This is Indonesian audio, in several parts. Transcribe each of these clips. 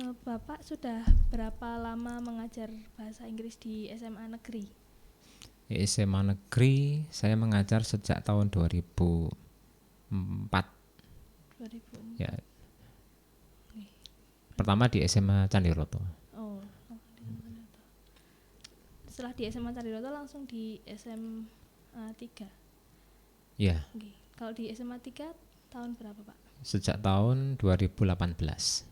Bapak sudah berapa lama mengajar bahasa Inggris di SMA negeri? Di SMA negeri saya mengajar sejak tahun 2004 ya. 2004. Pertama di SMA Candiroto. Oh, setelah di SMA Candiroto langsung di SMA 3. Ya, Okay. Kalau di SMA 3 tahun berapa, Pak? sejak tahun 2018.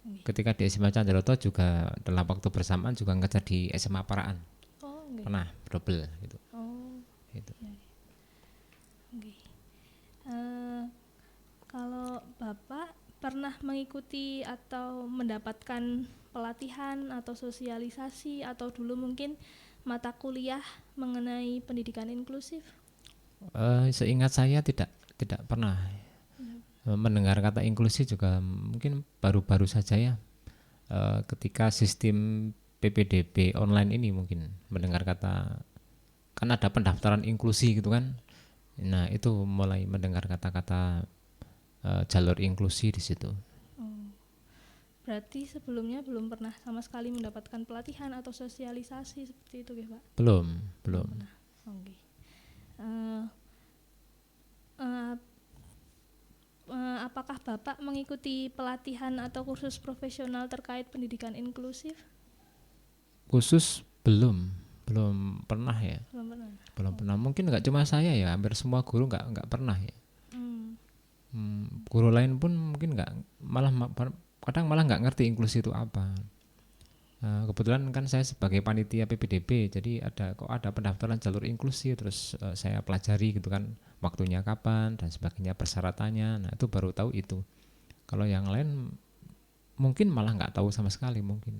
Okay. Ketika di SMA Candiroto juga dalam waktu bersamaan juga ngajar di SMA Paraan. Oh, okay. Pernah double gitu. Oh, Gitu. ya. Okay. Kalau Bapak pernah mengikuti atau mendapatkan pelatihan atau sosialisasi atau dulu mungkin mata kuliah mengenai pendidikan inklusif? Seingat saya tidak pernah mendengar kata inklusi juga mungkin baru-baru saja ya. Ketika sistem PPDB online ini mungkin mendengar kata, kan ada pendaftaran inklusi gitu kan. Nah itu mulai mendengar kata-kata jalur inklusi di situ. Berarti sebelumnya belum pernah sama sekali mendapatkan pelatihan atau sosialisasi seperti itu ya, Pak? Belum. Pernah. Oke. Apakah Bapak mengikuti pelatihan atau kursus profesional terkait pendidikan inklusif? Khusus belum pernah ya. Belum pernah. Mungkin nggak cuma saya ya, hampir semua guru nggak pernah ya. Guru lain pun mungkin nggak, kadang malah nggak ngerti inklusi itu apa. Kebetulan kan saya sebagai panitia PPDB, jadi ada pendaftaran jalur inklusi, terus saya pelajari gitu kan, waktunya kapan dan sebagainya, persyaratannya. Nah itu baru tahu itu. Kalau yang lain mungkin malah nggak tahu sama sekali mungkin.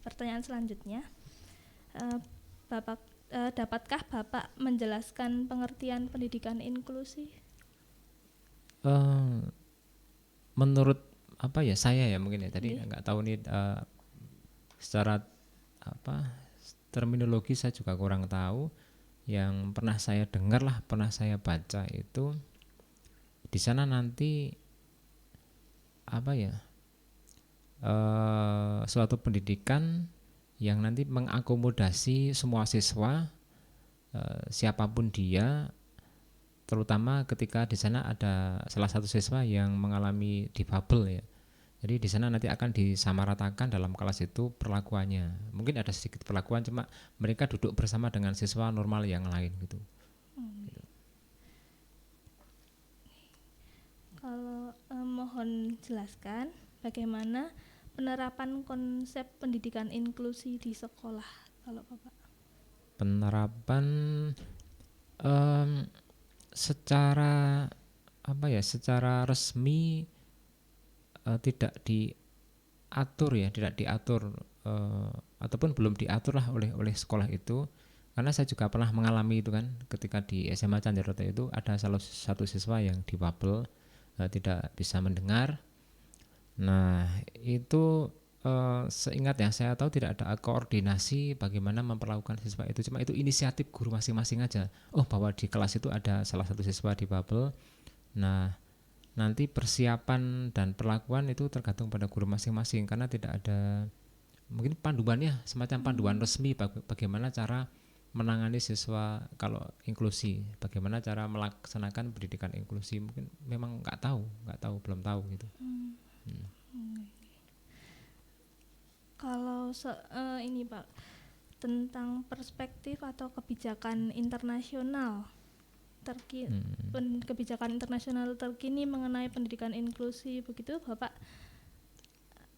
Pertanyaan selanjutnya, dapatkah Bapak menjelaskan pengertian pendidikan inklusi? Menurut apa ya, saya ya mungkin ya tadi nggak tahu nih secara terminologi saya juga kurang tahu. Yang pernah saya dengar lah, pernah saya baca itu di sana nanti suatu pendidikan yang nanti mengakomodasi semua siswa, siapapun dia, terutama ketika di sana ada salah satu siswa yang mengalami difabel ya. Jadi di sana nanti akan disamaratakan dalam kelas itu perlakuannya. Mungkin ada sedikit perlakuan, cuma mereka duduk bersama dengan siswa normal yang lain gitu. Kalau mohon jelaskan bagaimana penerapan konsep pendidikan inklusi di sekolah, kalau Bapak? Penerapan secara resmi tidak diatur ataupun belum diatur lah oleh sekolah itu, karena saya juga pernah mengalami itu kan, ketika di SMA Candiroto itu ada salah satu siswa yang difabel, tidak bisa mendengar. Nah itu seingat yang saya tahu tidak ada koordinasi bagaimana memperlakukan siswa itu, cuma itu inisiatif guru masing-masing aja. Oh, bahwa di kelas itu ada salah satu siswa difabel. Nah nanti persiapan dan perlakuan itu tergantung pada guru masing-masing, karena tidak ada mungkin panduannya, semacam panduan resmi bagaimana cara menangani siswa kalau inklusi, bagaimana cara melaksanakan pendidikan inklusi, mungkin memang belum tahu gitu. Kalau ini Pak, tentang perspektif atau kebijakan internasional kebijakan internasional terkini mengenai pendidikan inklusi begitu, Bapak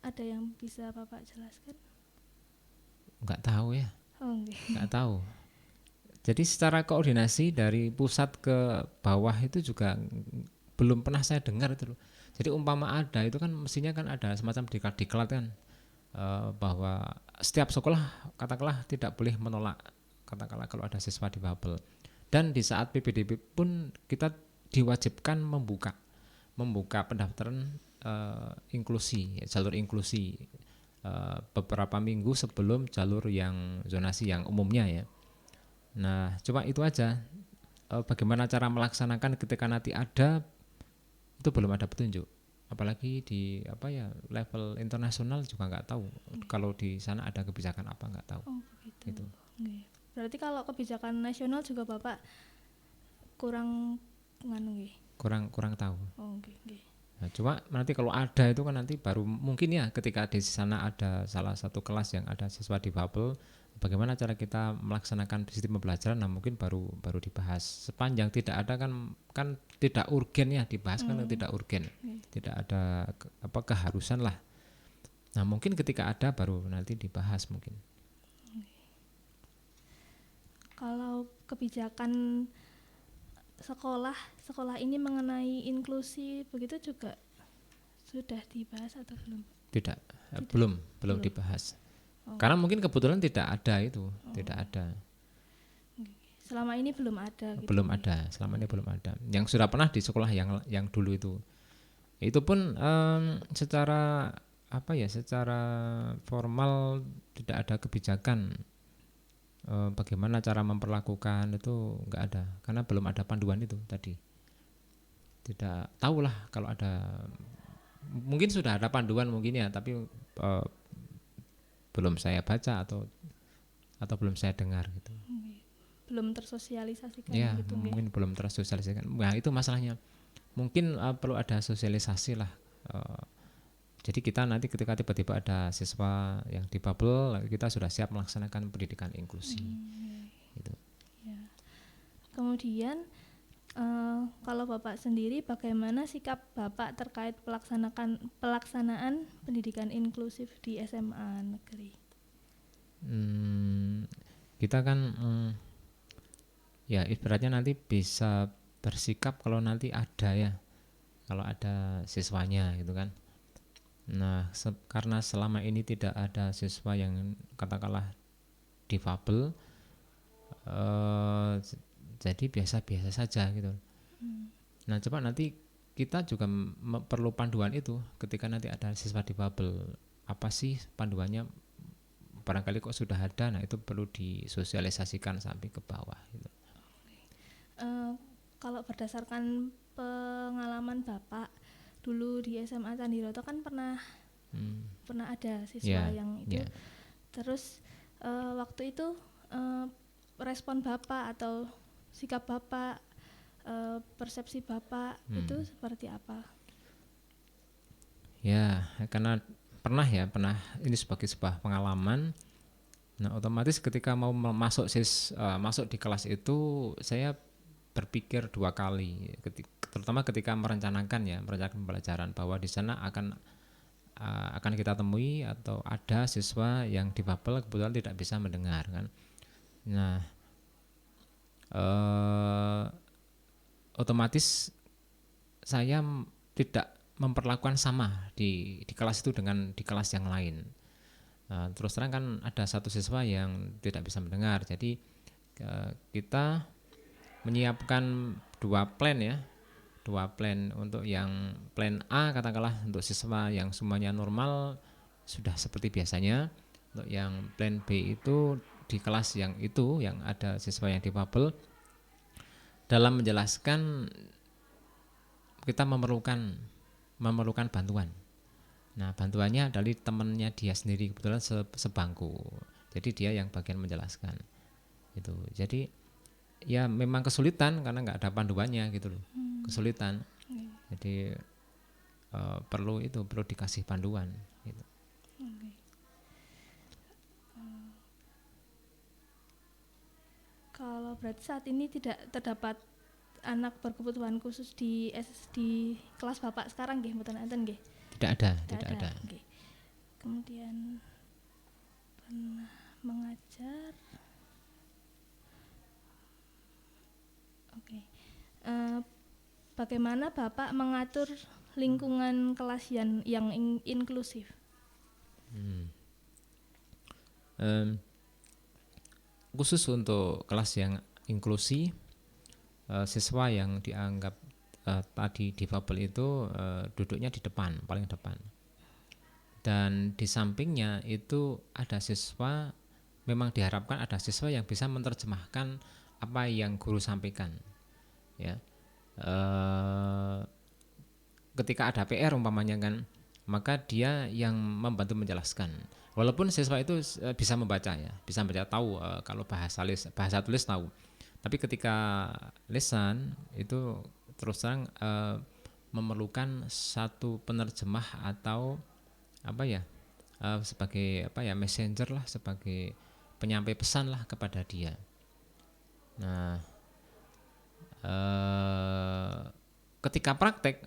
ada yang bisa Bapak jelaskan? Nggak tahu ya. Nggak tahu. Jadi secara koordinasi dari pusat ke bawah itu juga belum pernah saya dengar itu loh. Jadi umpama ada itu kan mestinya kan ada semacam diklat kan, bahwa setiap sekolah katakanlah tidak boleh menolak katakanlah kalau ada siswa difabel. Dan di saat PPDB pun kita diwajibkan membuka pendaftaran inklusi, jalur inklusi beberapa minggu sebelum jalur yang zonasi yang umumnya ya. Nah cuma itu aja. bagaimana cara melaksanakan ketika nanti ada itu belum ada petunjuk. Apalagi di apa ya level internasional juga nggak tahu kalau di sana ada kebijakan apa, nggak tahu. Oh begitu. Gitu. Nggih. Berarti kalau kebijakan nasional juga Bapak kurang nganu nggih. Kurang tahu. Oh nggih, nggih. Nah, cuma nanti kalau ada itu kan nanti baru mungkin ya ketika di sana ada salah satu kelas yang ada siswa difabel, bagaimana cara kita melaksanakan sistem pembelajaran, nah mungkin baru dibahas. Sepanjang tidak ada kan tidak urgen ya dibahas kan tidak urgen, tidak ada keharusan lah. Nah mungkin ketika ada baru nanti dibahas mungkin. Kalau kebijakan sekolah ini mengenai inklusi begitu juga sudah dibahas atau belum? Tidak. Belum dibahas. Oh. Karena mungkin kebetulan tidak ada itu, tidak ada. Selama ini belum ada. Gitu. Belum ada, selama ini belum ada. Yang sudah pernah di sekolah yang dulu itu pun secara secara formal tidak ada kebijakan bagaimana cara memperlakukan itu nggak ada, karena belum ada panduan itu tadi. Tidak tahulah kalau ada, mungkin sudah ada panduan mungkin ya, tapi belum saya baca atau belum saya dengar gitu. Belum tersosialisasikan Ya, gitu. mungkin belum tersosialisasikan. Nah itu masalahnya. Mungkin perlu ada sosialisasi lah. Jadi kita nanti ketika tiba-tiba ada siswa yang difabel, kita sudah siap melaksanakan pendidikan inklusi. Gitu. Ya. Kemudian kalau Bapak sendiri, bagaimana sikap Bapak terkait pelaksanaan pendidikan inklusif di SMA negeri? Kita kan ya ibaratnya nanti bisa bersikap kalau nanti ada ya, kalau ada siswanya gitu kan. Nah karena selama ini tidak ada siswa yang katakanlah difabel, jadi biasa-biasa saja gitu. Nah coba nanti kita juga perlu panduan itu ketika nanti ada siswa difabel. Apa sih panduannya? Barangkali kok sudah ada, nah itu perlu disosialisasikan sampai ke bawah gitu. Kalau berdasarkan pengalaman Bapak dulu di SMA Candiroto kan pernah ada siswa yang itu. Terus waktu itu respon Bapak atau sikap Bapak, persepsi Bapak itu seperti apa? Ya, karena pernah ini sebagai sebuah pengalaman. Nah, otomatis ketika mau masuk di kelas itu saya berpikir dua kali, terutama ketika merencanakan pembelajaran, bahwa di sana akan kita temui atau ada siswa yang difabel kebetulan tidak bisa mendengar kan. Nah, otomatis saya tidak memperlakukan sama di kelas itu dengan di kelas yang lain. Terus terang kan ada satu siswa yang tidak bisa mendengar, jadi kita menyiapkan dua plan untuk yang plan A katakanlah untuk siswa yang semuanya normal sudah seperti biasanya. Untuk yang plan B itu di kelas yang ada siswa yang difabel, dalam menjelaskan kita memerlukan bantuan. Nah bantuannya dari temannya dia sendiri, kebetulan sebangku, jadi dia yang bagian menjelaskan itu. Jadi ya memang kesulitan karena nggak ada panduannya gitu loh. Kesulitan. Jadi perlu dikasih panduan gitu. Kalau berarti saat ini tidak terdapat anak berkebutuhan khusus di kelas Bapak sekarang nggih, mboten enten nggih? Tidak ada. Okay. Kemudian pernah mengajar. Oke. Bagaimana Bapak mengatur lingkungan kelas yang inklusif? Khusus untuk kelas yang inklusi, siswa yang dianggap tadi difabel itu duduknya di depan, paling depan. Dan di sampingnya itu ada siswa, memang diharapkan ada siswa yang bisa menerjemahkan apa yang guru sampaikan. ya. Eh, Ketika ada PR umpamanya kan, maka dia yang membantu menjelaskan. Walaupun siswa itu bisa membaca ya, bisa membaca, tahu kalau bahasa tulis tahu. Tapi ketika lisan itu terus terang memerlukan satu penerjemah atau apa ya, sebagai apa ya, messenger lah, sebagai penyampai pesan lah kepada dia. Nah, eh, ketika praktek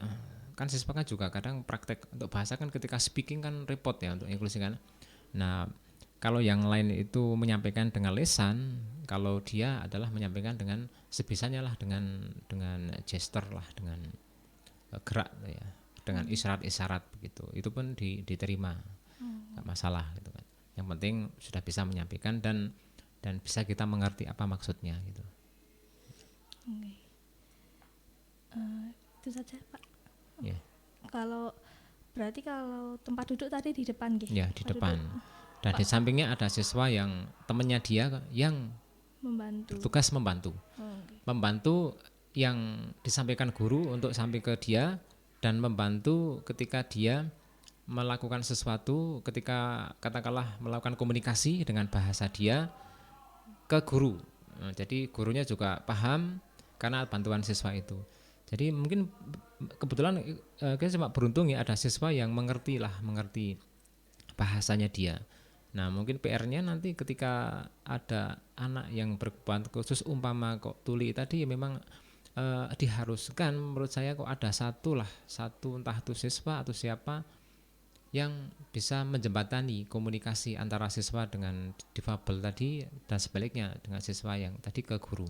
kan siswa kan juga kadang praktek untuk bahasa kan, ketika speaking kan repot ya untuk inklusi kan. Nah, kalau yang lain itu menyampaikan dengan lisan, kalau dia adalah menyampaikan dengan sebisanya lah, dengan gesture lah, dengan gerak ya, dengan isyarat-isyarat begitu. Itu pun diterima, nggak masalah gitu kan. Yang penting sudah bisa menyampaikan dan bisa kita mengerti apa maksudnya gitu. Oke. Itu saja Pak. Ya, Kalau berarti kalau tempat duduk tadi di depan gitu. ya di Tempat depan. duduk Dan di sampingnya ada siswa yang temannya dia yang membantu. bertugas membantu. Oke. Membantu yang disampaikan guru untuk sampai ke dia, dan membantu ketika dia melakukan sesuatu, ketika katakanlah melakukan komunikasi dengan bahasa dia ke guru. Jadi gurunya juga paham karena bantuan siswa itu. Jadi mungkin kebetulan kita cuma beruntung ya, ada siswa yang mengerti bahasanya dia. Nah mungkin PR-nya nanti ketika ada anak yang berkebutuhan khusus umpama kok tuli tadi, ya memang diharuskan menurut saya kok ada satu entah itu siswa atau siapa yang bisa menjembatani komunikasi antara siswa dengan difabel tadi, dan sebaliknya dengan siswa yang tadi ke guru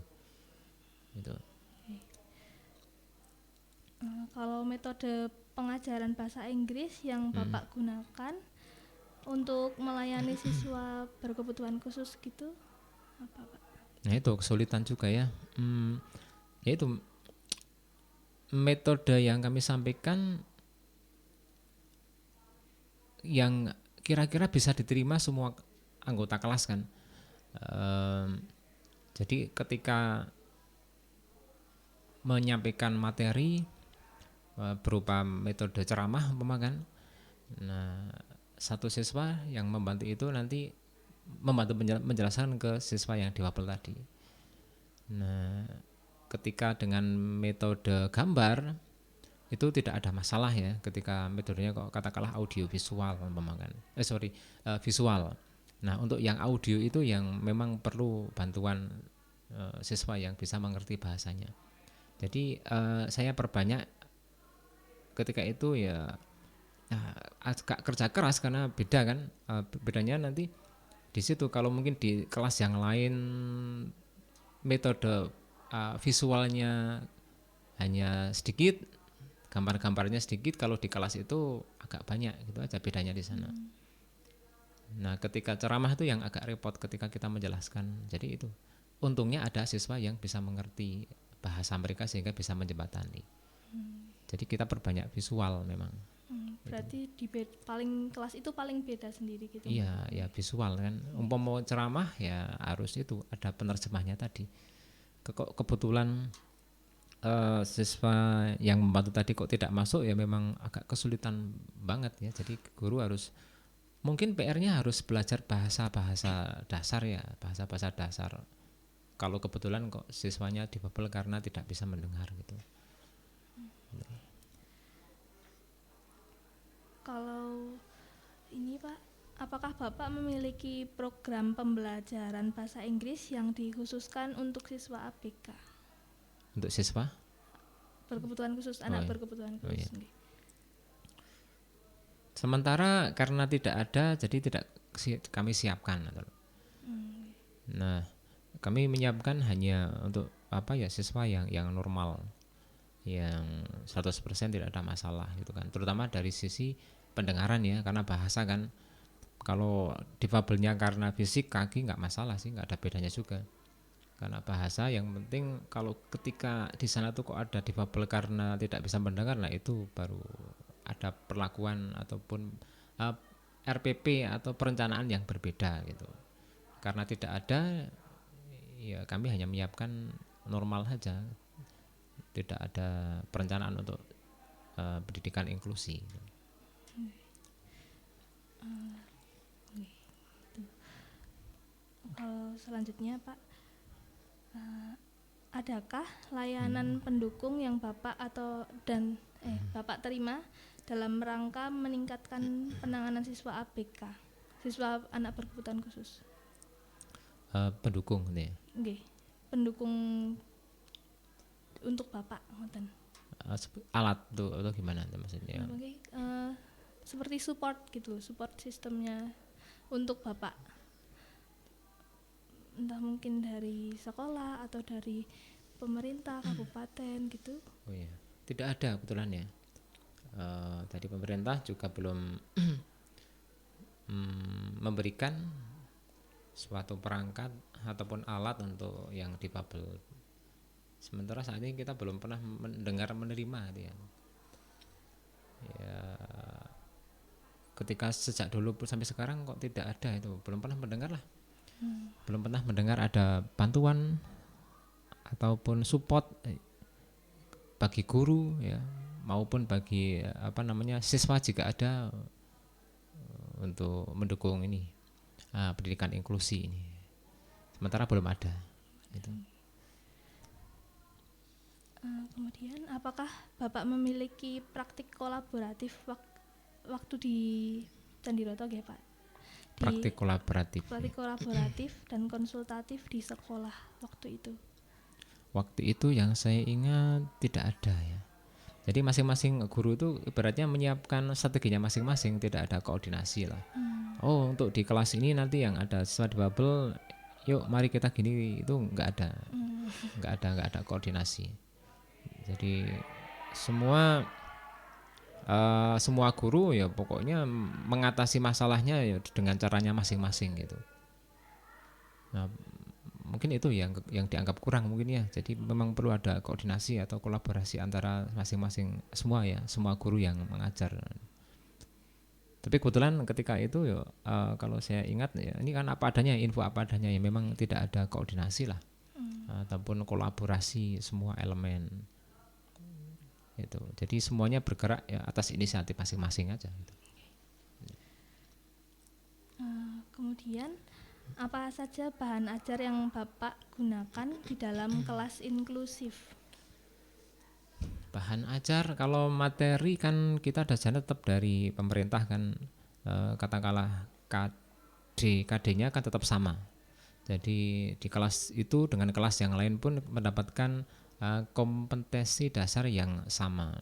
gitu. Kalau metode pengajaran bahasa Inggris yang Bapak gunakan untuk melayani siswa berkebutuhan khusus gitu apa Pak? Nah itu kesulitan juga ya. Yaitu metode yang kami sampaikan yang kira-kira bisa diterima semua anggota kelas kan. Jadi ketika menyampaikan materi berupa metode ceramah umpama kan, nah satu siswa yang membantu itu nanti membantu menjelaskan ke siswa yang difabel tadi. Nah ketika dengan metode gambar itu tidak ada masalah ya, ketika metodenya kok katakanlah audio visual umpama kan, visual. Nah untuk yang audio itu yang memang perlu bantuan siswa yang bisa mengerti bahasanya. Jadi saya perbanyak ketika itu ya, agak kerja keras karena beda kan, bedanya nanti di situ. Kalau mungkin di kelas yang lain metode visualnya hanya sedikit, gambar-gambarnya sedikit, kalau di kelas itu agak banyak, gitu aja bedanya di sana. Nah ketika ceramah itu yang agak repot ketika kita menjelaskan. Jadi itu untungnya ada siswa yang bisa mengerti bahasa mereka sehingga bisa menjembatani. Jadi kita perbanyak visual memang. Berarti di paling kelas itu paling beda sendiri gitu. Iya, ya visual kan. Mau ceramah ya harus itu ada penerjemahnya tadi. Kebetulan siswa yang membantu tadi kok tidak masuk, ya memang agak kesulitan banget ya. Jadi guru harus, mungkin PR-nya harus belajar bahasa-bahasa dasar ya, bahasa-bahasa dasar. Kalau kebetulan kok siswanya difabel karena tidak bisa mendengar gitu. Kalau ini Pak, apakah Bapak memiliki program pembelajaran bahasa Inggris yang dikhususkan untuk siswa ABK? Untuk siswa? Berkebutuhan khusus, anak berkebutuhan khusus. Iya. Sementara karena tidak ada, jadi tidak kami siapkan. Nah, kami menyiapkan hanya untuk apa ya, siswa yang normal, yang 100% tidak ada masalah gitu kan. Terutama dari sisi pendengaran ya, karena bahasa kan, kalau difabelnya karena fisik kaki nggak masalah sih, nggak ada bedanya juga. Karena bahasa yang penting, kalau ketika di sana tuh kok ada difabel karena tidak bisa mendengar, nah itu baru ada perlakuan ataupun RPP atau perencanaan yang berbeda gitu. Karena tidak ada, ya kami hanya menyiapkan normal saja. tidak ada perencanaan untuk pendidikan inklusi. Kalau selanjutnya Pak, adakah layanan pendukung yang Bapak terima dalam rangka meningkatkan penanganan siswa ABK, siswa anak berkebutuhan khusus? Pendukung gitu ya. Nggih, pendukung untuk Bapak ngoten. Alat tuh atau gimana tuh maksudnya? Nggih, seperti support gitu, support sistemnya untuk Bapak. Entah mungkin dari sekolah atau dari pemerintah kabupaten gitu. Oh iya, tidak ada kebetulan ya. Tadi pemerintah juga belum memberikan suatu perangkat ataupun alat untuk yang difabel. Sementara saat ini kita belum pernah mendengar menerima gitu ya. Ya, ketika sejak dulu sampai sekarang kok tidak ada itu, belum pernah mendengar lah. Belum pernah mendengar ada bantuan ataupun support bagi guru ya, maupun bagi siswa jika ada untuk mendukung ini pendidikan inklusi ini. Sementara belum ada. Itu. Kemudian apakah Bapak memiliki praktik kolaboratif waktu di Candiroto nggih Pak? Praktik kolaboratif. Praktik kolaboratif dan konsultatif di sekolah waktu itu. Waktu itu yang saya ingat tidak ada ya. Jadi masing-masing guru itu ibaratnya menyiapkan strateginya masing-masing, tidak ada koordinasi lah. Oh, untuk di kelas ini nanti yang ada siswa difabel, yuk mari kita gini, itu nggak ada. Nggak ada koordinasi. Jadi semua guru ya pokoknya mengatasi masalahnya ya dengan caranya masing-masing gitu. Nah, mungkin itu yang dianggap kurang mungkin ya. Jadi memang perlu ada koordinasi atau kolaborasi antara masing-masing semua guru yang mengajar. Tapi kebetulan ketika itu ya kalau saya ingat ya ini kan info apa adanya ya, memang tidak ada koordinasi lah ataupun kolaborasi semua elemen itu. Jadi semuanya bergerak ya atas inisiatif masing-masing aja gitu. Kemudian apa saja bahan ajar yang Bapak gunakan di dalam kelas inklusif? Bahan ajar kalau materi kan kita dasarnya tetap dari pemerintah kan, katakanlah KD-nya kan tetap sama. Jadi di kelas itu dengan kelas yang lain pun mendapatkan kompetensi dasar yang sama.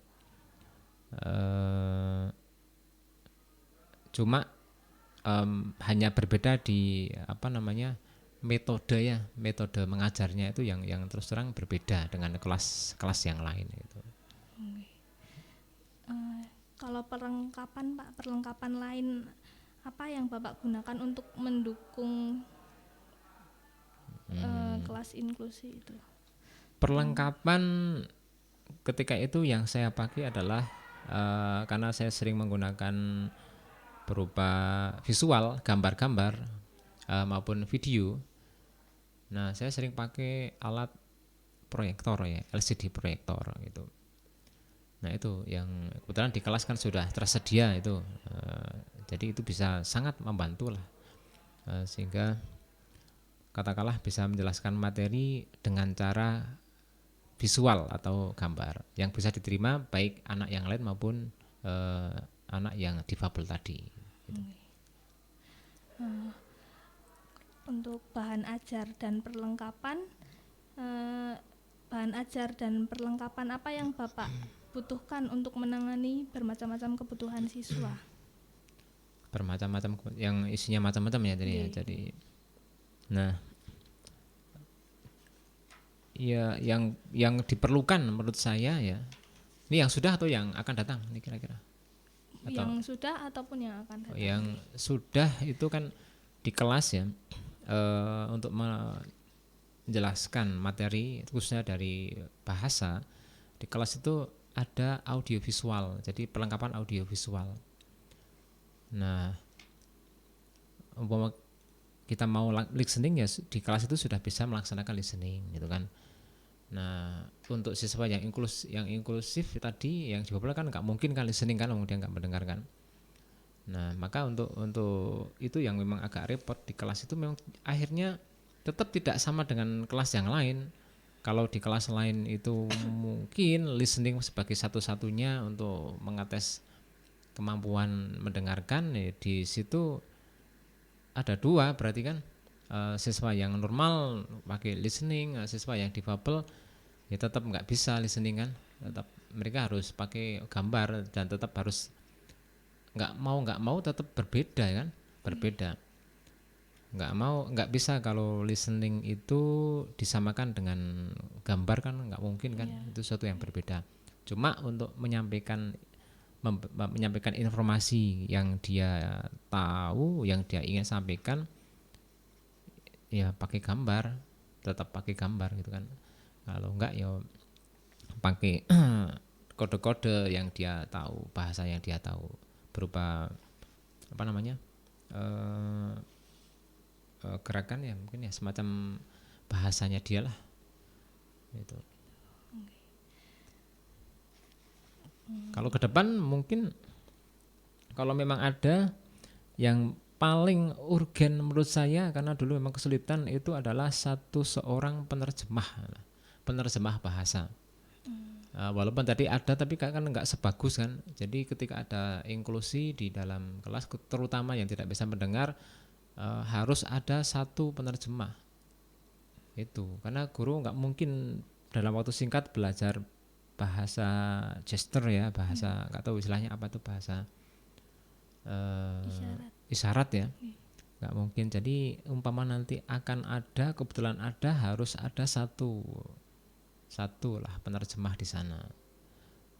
Cuma hanya berbeda di metode mengajarnya itu yang terus terang berbeda dengan kelas yang lain itu. Kalau perlengkapan lain apa yang Bapak gunakan untuk mendukung kelas inklusi itu? Perlengkapan ketika itu yang saya pakai adalah karena saya sering menggunakan berupa visual, gambar-gambar maupun video. Nah, saya sering pakai alat proyektor ya, LCD proyektor gitu. Nah, itu yang kebetulan di kelas kan sudah tersedia itu. Jadi itu bisa sangat membantu lah. Sehingga katakanlah bisa menjelaskan materi dengan cara visual atau gambar yang bisa diterima baik anak yang lain maupun anak yang difabel tadi gitu. Untuk bahan ajar dan perlengkapan apa yang Bapak butuhkan untuk menangani bermacam-macam kebutuhan siswa? Bermacam-macam yang isinya macam-macam ya tadi ya. Jadi nah ya yang diperlukan menurut saya ya, ini yang sudah atau yang akan datang ini kira-kira? Yang sudah ataupun yang akan datang? Yang sudah itu kan di kelas ya, untuk menjelaskan materi khususnya dari bahasa di kelas itu ada audiovisual, jadi perlengkapan audiovisual. Nah, umpama kita mau listening ya di kelas itu sudah bisa melaksanakan listening gitu kan. Nah, untuk siswa yang inklusif tadi yang dibabel kan nggak mungkin kan listening kan, dia nggak mendengarkan. Nah, maka untuk itu yang memang agak repot di kelas itu memang akhirnya tetap tidak sama dengan kelas yang lain. Kalau di kelas lain itu mungkin listening sebagai satu-satunya untuk mengetes kemampuan mendengarkan, ya di situ ada dua berarti kan, siswa yang normal pakai listening, siswa yang difabel ya tetap nggak bisa listening kan, tetap mereka harus pakai gambar dan tetap harus nggak mau tetap berbeda kan, berbeda. Nggak bisa kalau listening itu disamakan dengan gambar kan, nggak mungkin kan, itu sesuatu yang berbeda. Cuma untuk menyampaikan informasi yang dia tahu, yang dia ingin sampaikan, ya pakai gambar, tetap pakai gambar gitu kan. Kalau enggak ya pakai kode-kode yang dia tahu, bahasa yang dia tahu, berupa apa namanya, eh, gerakan ya mungkin ya semacam bahasanya dia lah itu. Kalau ke depan mungkin kalau memang ada yang paling urgen menurut saya, karena dulu memang kesulitan itu adalah seorang penerjemah bahasa. Walaupun tadi ada tapi kan nggak sebagus kan. Jadi ketika ada inklusi di dalam kelas, terutama yang tidak bisa mendengar, harus ada satu penerjemah itu, karena guru nggak mungkin dalam waktu singkat belajar bahasa gesture ya, bahasa nggak tahu istilahnya apa tuh, bahasa isyarat ya, nggak mungkin. Jadi umpama nanti akan ada, kebetulan ada, harus ada satu lah penerjemah di sana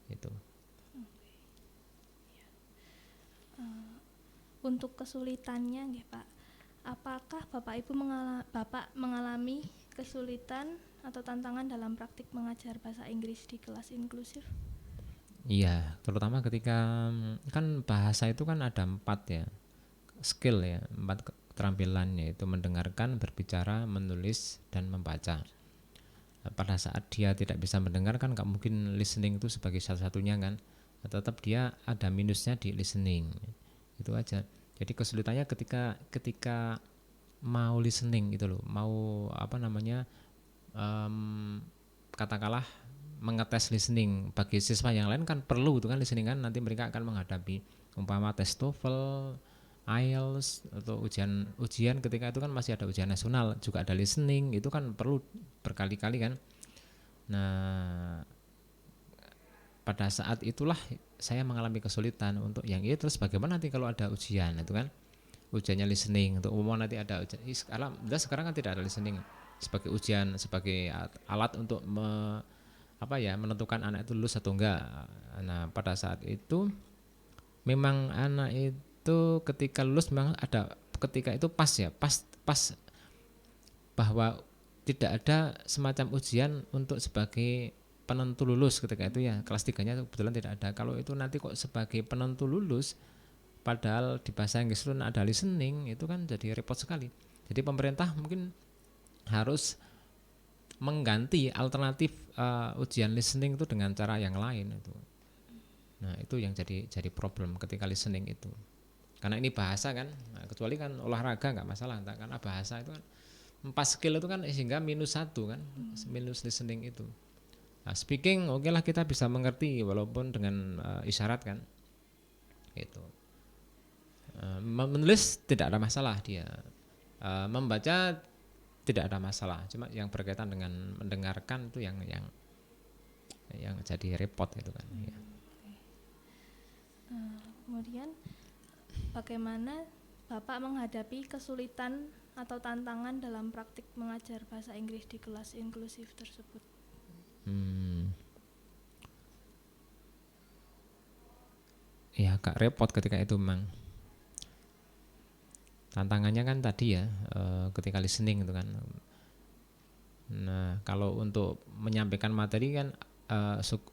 itu. Untuk kesulitannya nggih Pak, apakah Bapak Ibu mengalami kesulitan atau tantangan dalam praktik mengajar bahasa Inggris di kelas inklusif? Iya, terutama ketika kan bahasa itu kan ada 4 ya skill ya, 4 keterampilan, yaitu mendengarkan, berbicara, menulis, dan membaca. Pada saat dia tidak bisa mendengar kan nggak mungkin listening itu sebagai satu-satunya kan, tetap dia ada minusnya di listening, itu aja. Jadi kesulitannya ketika mau listening gitu loh, mau apa namanya, katakanlah mengetes listening bagi siswa yang lain kan perlu itu kan listening kan, nanti mereka akan menghadapi umpama tes TOEFL, IELTS atau ujian ketika itu kan masih ada ujian nasional juga ada listening, itu kan perlu berkali-kali kan. Nah, pada saat itulah saya mengalami kesulitan untuk yang itu. Terus bagaimana nanti kalau ada ujian itu kan, ujiannya listening, untuk umum nanti ada ujian. Sekarang kan tidak ada listening sebagai ujian, sebagai alat untuk menentukan anak itu lulus atau enggak. Nah, pada saat itu memang anak itu ketika lulus memang ada, ketika itu pas bahwa tidak ada semacam ujian untuk sebagai penentu lulus ketika itu ya, kelas 3-nya kebetulan tidak ada. Kalau itu nanti kok sebagai penentu lulus padahal di bahasa Inggris itu ada listening, itu kan jadi repot sekali. Jadi pemerintah mungkin harus mengganti alternatif ujian listening itu dengan cara yang lain itu. Nah, itu yang jadi problem ketika listening itu. Karena ini bahasa kan, nah, kecuali kan olahraga nggak masalah, karena bahasa itu kan 4 skill itu kan sehingga -1 kan, minus listening itu. Nah, speaking oke lah kita bisa mengerti walaupun dengan isyarat kan, gitu. Menulis tidak ada masalah dia, membaca tidak ada masalah, cuma yang berkaitan dengan mendengarkan itu yang jadi repot itu kan. Ya. Kemudian bagaimana Bapak menghadapi kesulitan atau tantangan dalam praktik mengajar bahasa Inggris di kelas inklusif tersebut? Ya agak repot ketika itu memang. Tantangannya kan tadi ya, ketika listening itu kan. Nah, kalau untuk menyampaikan materi kan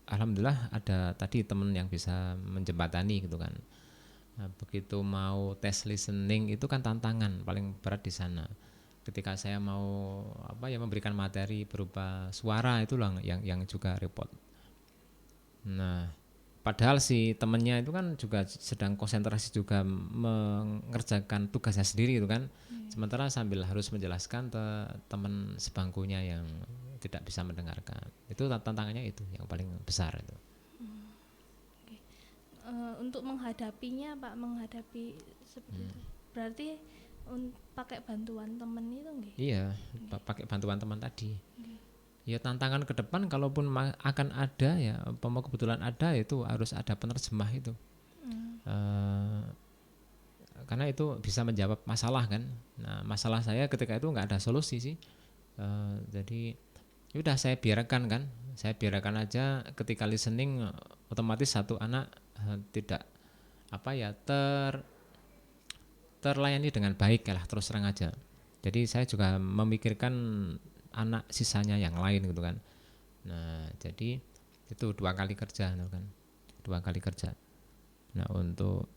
alhamdulillah ada tadi teman yang bisa menjembatani gitu kan. Nah, begitu mau tes listening itu kan tantangan paling berat di sana. ketika saya mau memberikan materi berupa suara itu lah yang juga repot. Nah, padahal si temennya itu kan juga sedang konsentrasi juga mengerjakan tugasnya sendiri itu kan. Sementara sambil harus menjelaskan teman sebangkunya yang tidak bisa mendengarkan. Itu tantangannya itu yang paling besar itu. Untuk menghadapinya Pak, menghadapi seperti itu. Berarti pakai bantuan teman itu nggih? Iya, pakai bantuan teman tadi. Ya tantangan ke depan kalaupun akan ada ya, kebetulan ada itu harus ada penerjemah itu. Karena itu bisa menjawab masalah kan. Nah masalah saya ketika itu nggak ada solusi sih. Jadi udah saya biarkan kan, saya biarkan aja. Ketika listening otomatis satu anak tidak terlayani dengan baik lah, terus terang aja. Jadi saya juga memikirkan anak sisanya yang lain gitu kan. Nah jadi itu 2 kali kerja kan, 2 kali kerja. Nah untuk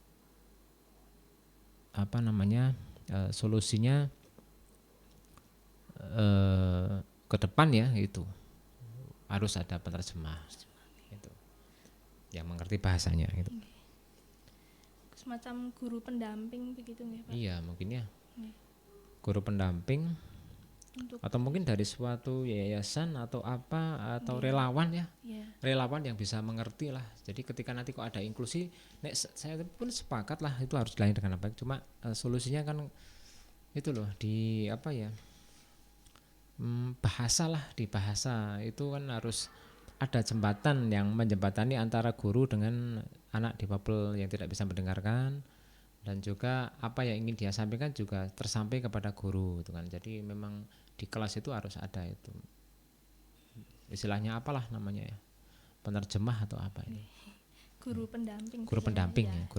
solusinya ke depan ya itu harus ada penerjemah itu yang mengerti bahasanya gitu. Semacam guru pendamping begitu nggih Pak? Iya mungkin ya, guru pendamping atau mungkin dari suatu yayasan atau relawan ya, relawan yang bisa mengerti lah. Jadi ketika nanti kok ada inklusi, saya pun sepakat lah itu harus dilayani dengan baik. Cuma solusinya kan itu loh di bahasa lah, di bahasa itu kan harus ada jembatan yang menjembatani antara guru dengan anak difabel yang tidak bisa mendengarkan, dan juga apa yang ingin dia sampaikan juga tersampaikan kepada guru itu kan. Jadi memang di kelas itu harus ada itu istilahnya apalah namanya ya, penerjemah atau apa ini, guru pendamping guru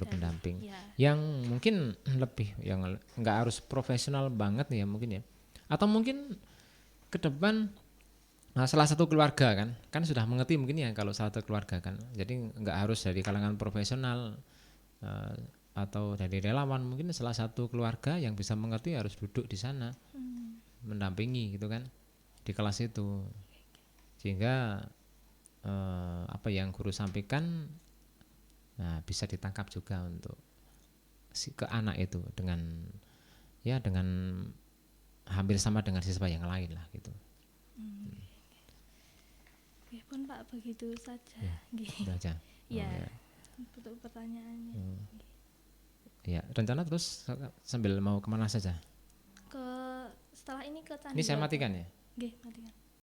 pendamping yang mungkin lebih yang nggak harus profesional banget ya mungkin ya, atau mungkin ke depan salah satu keluarga kan sudah mengerti mungkin ya kalau salah satu keluarga kan, jadi nggak harus dari kalangan profesional atau dari relawan, mungkin salah satu keluarga yang bisa mengerti harus duduk di sana mendampingi gitu kan di kelas itu, sehingga apa yang guru sampaikan bisa ditangkap juga untuk ke anak itu dengan hampir sama dengan siswa yang lain lah gitu. Oke pun Pak, begitu saja. Itu aja. Ya. Untuk pertanyaannya. Ya, rencana terus sambil mau kemana saja? Setelah ini ke Candi. Ini saya matikan ya? Nggih, matikan.